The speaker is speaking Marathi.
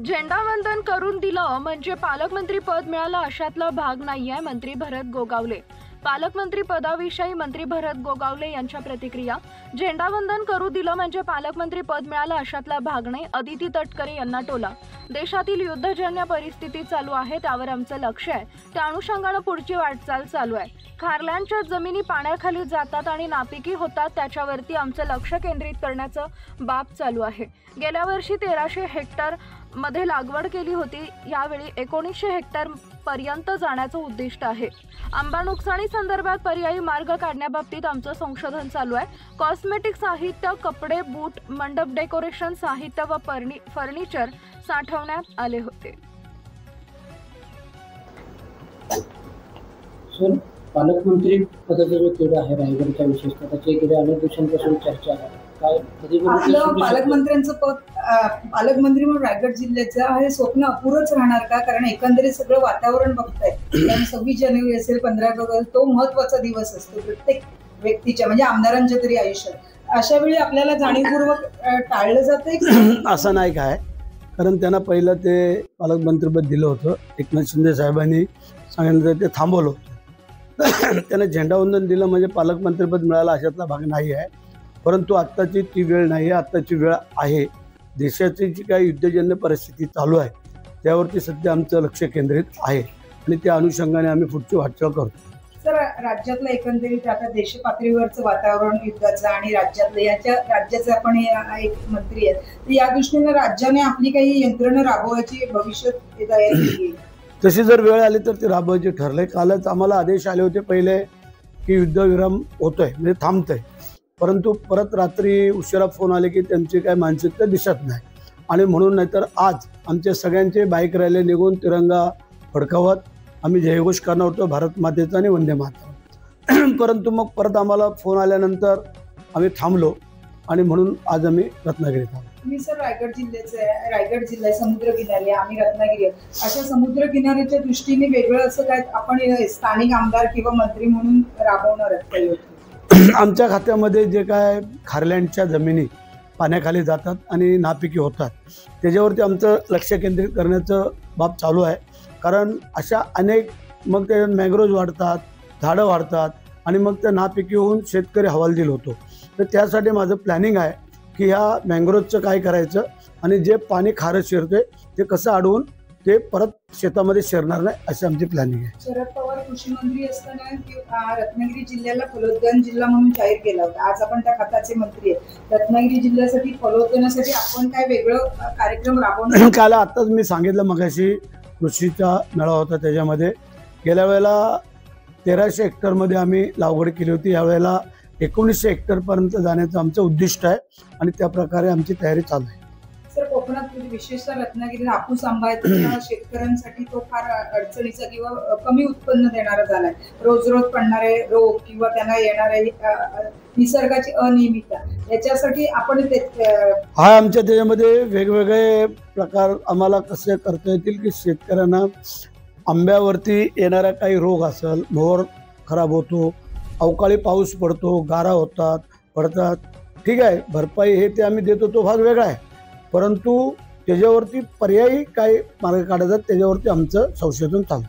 झेंडावंदन करून दिलं म्हणजे पालकमंत्री पद मिळालं अशातला भाग नाहीये. मंत्री भरत गोगावले. पालकमंत्री पदाविषयी मंत्री भरत गोगावले यांच्या प्रतिक्रिया. झेंडावंदन करू दिलं म्हणजे पालकमंत्री पद मिळालं अशातला भाग नाही. अदिती तटकरे यांना टोला. देशातील युद्धजन्य परिस्थिती चालू आहे, त्यावर आमचं लक्ष आहे. त्या अनुषंगानं पुढची वाटचाल चालू आहे. खारल्यांच्या जमिनी पाण्याखाली जातात आणि नापिकी होतात, त्याच्यावरती आमचं लक्ष केंद्रित करण्याचं बाब चालू आहे. गेल्या वर्षी 1300 हेक्टर मध्ये लागवड केली होती, यावेळी 1900 हेक्टर पर्यंत जाण्याचं उद्दिष्ट आहे. आंबा नुकसानी संदर्भात पर्यायी मार्ग काढण्याबाबतीत आमचं संशोधन चालू आहे. कॉस्मेटिक साहित्य, कपडे, बूट, मंडप डेकोरेशन साहित्य व फर्निचर साठवण्यात आले होते. पालकमंत्री पदाचा जो तिढा आहे रायगडच्या विशेषतः त्याची गेल्या अनेक दिवसांपासून चर्चा आहे. काय आपलं पालकमंत्र्यांचं पद पालकमंत्री म्हणून रायगड जिल्ह्याचं हे स्वप्न अपुरंच राहणार का? कारण एकंदरीत सगळं वातावरण बघताय. 26 जानेवारी असेल, 15 ऑगस्ट, तो महत्वाचा दिवस असतो प्रत्येक व्यक्तीच्या, म्हणजे आमदारांच्या तरी आयुष्यात. अशा वेळी आपल्याला जाणीवपूर्वक टाळलं जातंय असं नाही काय, कारण त्यांना पहिलं ते पालकमंत्रीपद दिलं होतं. एकनाथ शिंदे साहेबांनी सांगितलं ते थांबवलं होतं. त्यांना झेंडावंदन दिलं म्हणजे पालकमंत्रीपद मिळालं अशातला भाग नाही आहे. परंतु आत्ताची ती वेळ नाही आहे, आत्ताची वेळ आहे. देशाची जी काही युद्धजन्य परिस्थिती चालू आहे त्यावरती सध्या आमचं लक्ष केंद्रित आहे आणि त्या अनुषंगाने आम्ही पुढची वाटचाल करतो. सर, राज्यातलं एकंदरीत आता देश पातळीवरचं वातावरण युद्धाचं आणि राज्याचे आपण एक मंत्री आहेत, तर या दृष्टीने राज्याने आपली काही यंत्रणा राबवायची भविष्यात तयारी केली. तशी जर वेळ आली तर ते राबवायचे ठरले. कालच आम्हाला आदेश आले होते पहिले की युद्धविराम होतोय म्हणजे थांबतोय, परंतु परत रात्री उशिरा फोन आले की त्यांची काय मानसिकता दिसत नाही आणि म्हणून नाहीतर आज आमच्या सगळ्यांचे बाईक रॅली निघून तिरंगा फडकावत आम्ही जयघोष करणार होतो भारत मातेचा आणि वंदे मातरम. परंतु मग परत आम्हाला फोन आल्यानंतर आम्ही थांबलो आणि म्हणून आज आम्ही रत्नागिरीत आलो. मी सर रायगड जिल्ह्याचे आहे, रायगड जिल्हा समुद्रकिनारी, आम्ही रत्नागिरी. अशा समुद्रकिनाऱ्याच्या दृष्टीने वेगळं असं काय आपण स्थानिक आमदार किंवा मंत्री म्हणून राबवणार आहेत? आमच्या खात्यामध्ये जे काय खारल्यांच्या जमिनी पाण्याखाली जातात आणि नापिकी होतात त्याच्यावरती आमचं लक्ष केंद्रित करण्याचं बाब चालू आहे. कारण अशा अनेक मग ते मॅंग्रोव्ज वाढतात, झाडं वाढतात आणि मग ते नापिकी होऊन शेतकरी हवालदिल होतो. तर त्यासाठी माझं प्लॅनिंग आहे की ह्या मॅंग्रोव्जचं काय करायचं आणि जे पाणी खारं शिरते ते कसं अडवून ते परत शेतामध्ये शिरणार नाही अशी आमची प्लॅनिंग आहे. शरद पवार कृषी मंत्री असताना रत्नागिरी जिल्ह्याला फलोद्यान जिल्हा म्हणून जाहीर केला होता. आज आपण त्या खात्याचे मंत्री आहेत. रत्नागिरी जिल्ह्यासाठी फलोद्यानासाठी आपण काय वेगळं कार्यक्रम राबवणार? काल आताच मी सांगितलं मगाशी कृषीचा मेळावा होता, त्याच्यामध्ये गेल्या वेळेला 1300 हेक्टरमध्ये आम्ही लागवड केली होती. यावेळेला 1900 हेक्टरपर्यंत जाण्याचं आमचं उद्दिष्ट आहे आणि त्या प्रकारे आमची तयारी चालू आहे. सर, कोकणात विशेषतः रत्नागिरीला हापूस आंबा आहे, शेतकऱ्यांसाठी तो फार अडचणीचा किंवा कमी उत्पन्न देणारा झालाय. रोज रोज पडणारे रोग किंवा त्यांना येणारे निसर्गाची अनियमितता, याच्यासाठी आपण आमच्या त्याच्यामध्ये वेगवेगळे प्रकार आम्हाला कसे करता येतील की शेतकऱ्यांना आंब्यावरती येणारा काही रोग असेल, मोहर खराब होतो, अवकाळी पाऊस पडतो, गारा होतात पडतात, ठीक आहे, भरपाई हे ते आम्ही देतो, तो भाग वेगळा आहे. परंतु त्याच्यावरती पर्यायी काय मार्ग काढायचा त्याच्यावरती आमचं संशोधन चालतं.